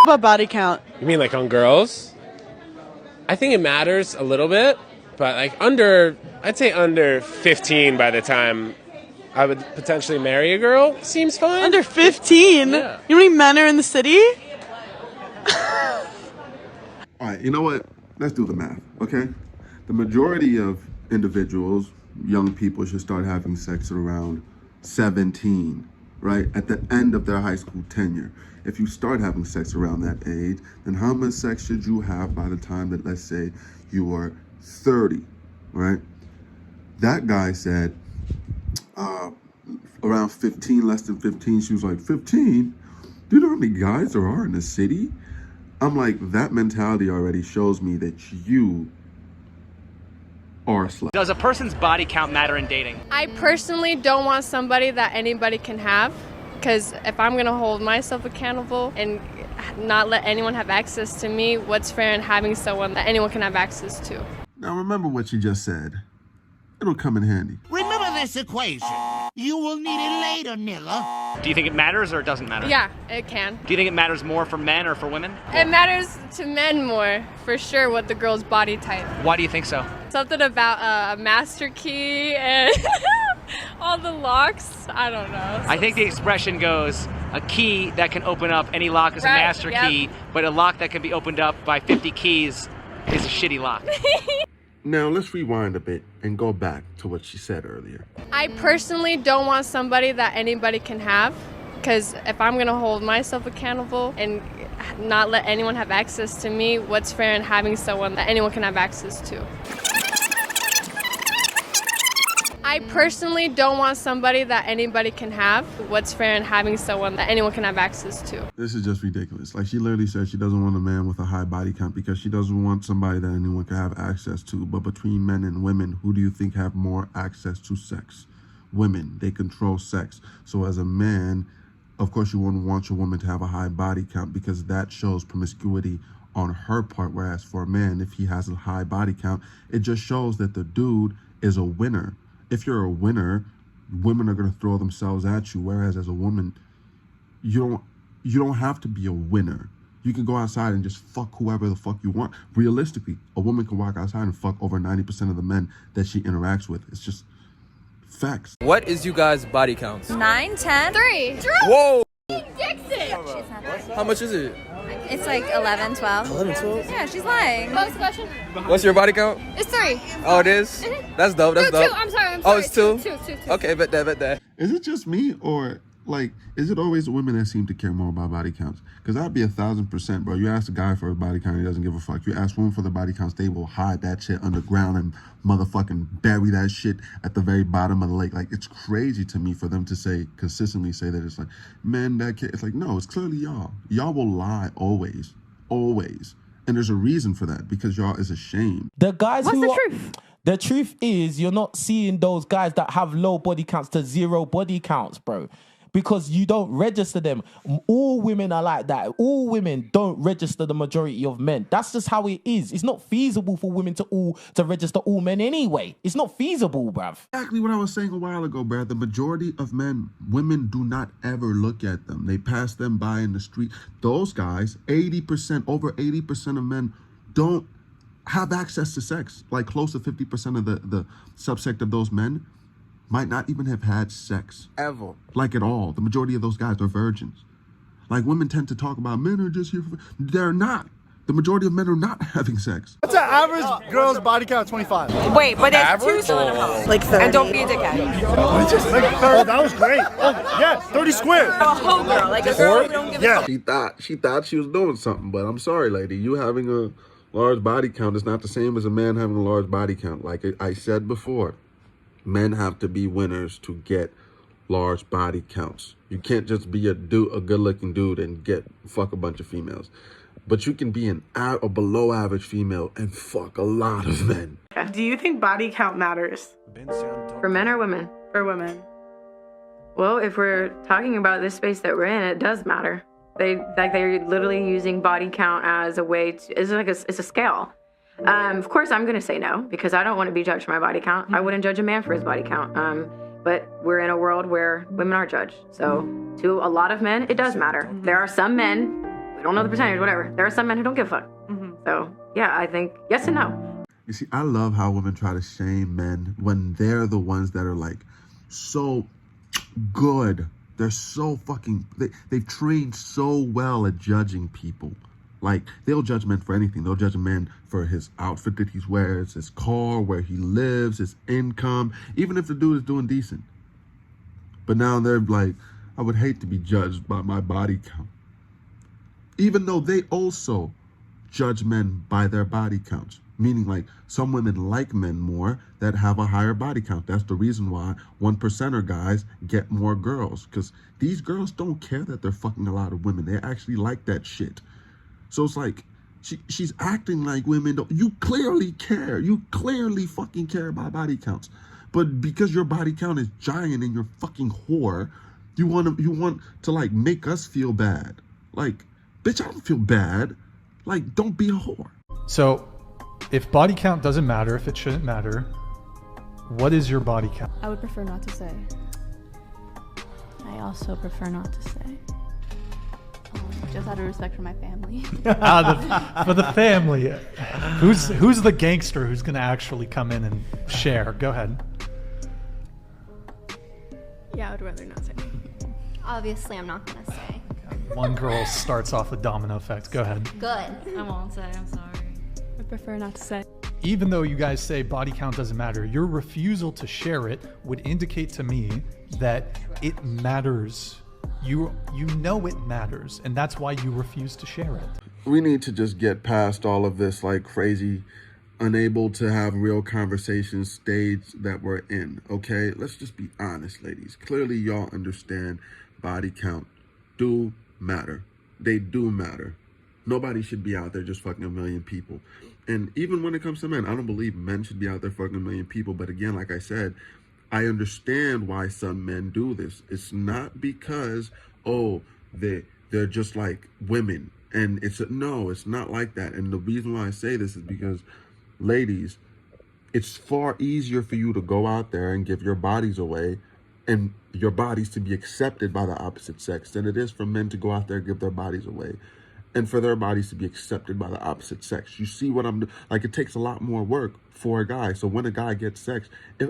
about body count? You mean like on girls? I think it matters a little bit, but like I'd say under 15 by the time I would potentially marry a girl. Seems fine. Under 15? Yeah. You know how many men are in the city? All right, you know what? Let's do the math, okay? The majority of individuals, young people, should start having sex at around 17, right? At the end of their high school tenure. If you start having sex around that age, then how much sex should you have by the time that, let's say, you are 30, right? That guy said around 15, less than 15. She was like, 15? Do you know how many guys there are in the city? I'm like, that mentality already shows me that you are a slut. Does a person's body count matter in dating? I personally don't want somebody that anybody can have, because if I'm gonna hold myself accountable and not let anyone have access to me, what's fair in having someone that anyone can have access to? Now remember what you just said. It'll come in handy. Remember this equation. You will need it later, nigga. Do you think it matters or it doesn't matter? Yeah, it can. Do you think it matters more for men or for women? It matters to men more, for sure, what the girl's body type. Why do you think so? Something about a master key and all the locks. I don't know. I think the expression goes, a key that can open up any lock is a Right, master yep. key, but a lock that can be opened up by 50 keys is a shitty lock. Now let's rewind a bit and go back to what she said earlier. I personally don't want somebody that anybody can have, because if I'm gonna hold myself accountable and not let anyone have access to me, what's fair in having someone that anyone can have access to? I personally don't want somebody that anybody can have. What's fair in having someone that anyone can have access to? This is just ridiculous. Like, she literally said she doesn't want a man with a high body count because she doesn't want somebody that anyone can have access to. But between men and women, who do you think have more access to sex? Women. They control sex. So as a man, of course you wouldn't want your woman to have a high body count because that shows promiscuity on her part. Whereas for a man, if he has a high body count, it just shows that the dude is a winner. If you're a winner, women are going to throw themselves at you. Whereas as a woman, you don't have to be a winner. You can go outside and just fuck whoever the fuck you want. Realistically, a woman can walk outside and fuck over 90% of the men that she interacts with. It's just facts. What is you guys' body counts? 9, 10. 3. Whoa! Dixon! How much is it? It's like 11, 12. 11, 12? Yeah, she's lying. What was the question? What's your body count? It's 3. Oh, it is? That's dope, that's dope. I'm sorry. Oh, it's 2? Two. Okay, bet that. Is it just me, or like, is it always the women that seem to care more about body counts? Because I'd be 1,000%, bro. You ask a guy for a body count, he doesn't give a fuck. You ask women for the body counts, they will hide that shit underground and motherfucking bury that shit at the very bottom of the lake. Like, it's crazy to me for them to consistently say that it's like, men that care. It's like, no, it's clearly y'all. Y'all will lie always. And there's a reason for that, because y'all is ashamed. The guys What's who the are, truth? The truth is you're not seeing those guys that have low body counts to 0 body counts, bro. Because you don't register them. All women are like that. All women don't register the majority of men. That's just how it is. It's not feasible for women to register all men anyway. It's not feasible, bruv. Exactly what I was saying a while ago, bruh. The majority of men, women do not ever look at them. They pass them by in the street. Those guys, 80%, over 80% of men don't have access to sex. Like, close to 50% of the subsect of those men might not even have had sex. Ever. Like, at all. The majority of those guys are virgins. Like, women tend to talk about men are just here for... They're not. The majority of men are not having sex. What's an average girl's body count? 25. Wait, but there's 2 cylinders. Like 30. And don't be a dickhead. Oh, that was great. Oh, yeah, 30 squares. A whole girl, like a girl who don't give a She thought she was doing something, but I'm sorry, lady. You having a large body count is not the same as a man having a large body count. Like I said before, men have to be winners to get large body counts. You can't just be a good-looking dude and fuck a bunch of females. But you can be a below average female and fuck a lot of men. Do you think body count matters? For men or women? For women. Well, if we're talking about this space that we're in, it does matter. They're literally using body count as a way to, it's a scale. Of course, I'm going to say no, because I don't want to be judged for my body count. I wouldn't judge a man for his body count. But we're in a world where women are judged. So to a lot of men, it does matter. There are some men We don't know the percentage, whatever. There are some men who don't give a fuck. So, yeah, I think yes and no. You see, I love how women try to shame men when they're the ones that are like so good. They're so fucking, they've trained so well at judging people. Like, they'll judge men for anything. They'll judge a man for his outfit that he wears, his car, where he lives, his income, even if the dude is doing decent. But now they're like, I would hate to be judged by my body count. Even though they also judge men by their body counts. Meaning, like, some women like men more that have a higher body count. That's the reason why 1%er guys get more girls. Because these girls don't care that they're fucking a lot of women. They actually like that shit. So it's like, she's acting like women don't. You clearly care. You clearly fucking care about body counts. But because your body count is giant and you're fucking whore, you want to like make us feel bad. Like, bitch, I don't feel bad. Like, don't be a whore. So, if body count doesn't matter, if it shouldn't matter, what is your body count? I would prefer not to say. I also prefer not to say. Just out of respect for my family. For the family. Who's the gangster who's going to actually come in and share? Go ahead. Yeah, I would rather not say. Obviously, I'm not going to say. One girl starts off the domino effect. Go ahead. Good. I won't say. I'm sorry. I prefer not to say. Even though you guys say body count doesn't matter, your refusal to share it would indicate to me that it matters. You know it matters, and that's why you refuse to share it. We need to just get past all of this like crazy, unable to have real conversations stage that we're in, okay? Let's just be honest, ladies. Clearly y'all understand body count do matter. They do matter. Nobody should be out there just fucking a million people. And even when it comes to men, I don't believe men should be out there fucking a million people. But again, like I said, I understand why some men do this. It's not because, oh, they're just like women. And no, it's not like that. And the reason why I say this is because, ladies, it's far easier for you to go out there and give your bodies away and your bodies to be accepted by the opposite sex than it is for men to go out there and give their bodies away and for their bodies to be accepted by the opposite sex. You see what I'm doing? Like, it takes a lot more work for a guy. So when a guy gets sex,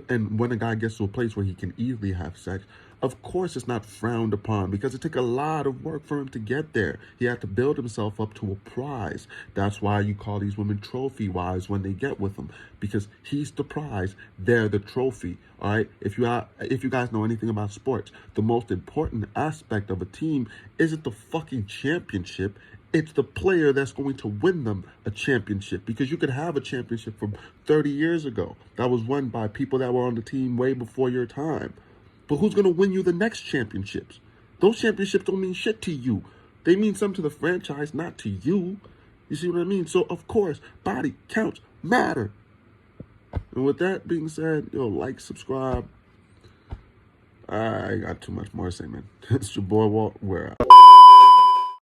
and when a guy gets to a place where he can easily have sex, of course it's not frowned upon because it took a lot of work for him to get there. He had to build himself up to a prize. That's why you call these women trophy wives when they get with him, because he's the prize, they're the trophy. All right. If you guys know anything about sports, the most important aspect of a team isn't the fucking championship. It's the player that's going to win them a championship, because you could have a championship from 30 years ago that was won by people that were on the team way before your time. But who's going to win you the next championships? Those championships don't mean shit to you. They mean something to the franchise, not to you. You see what I mean? So, of course, body counts matter. And with that being said, like, subscribe. I got too much more to say, man. It's your boy, Walt. We're out.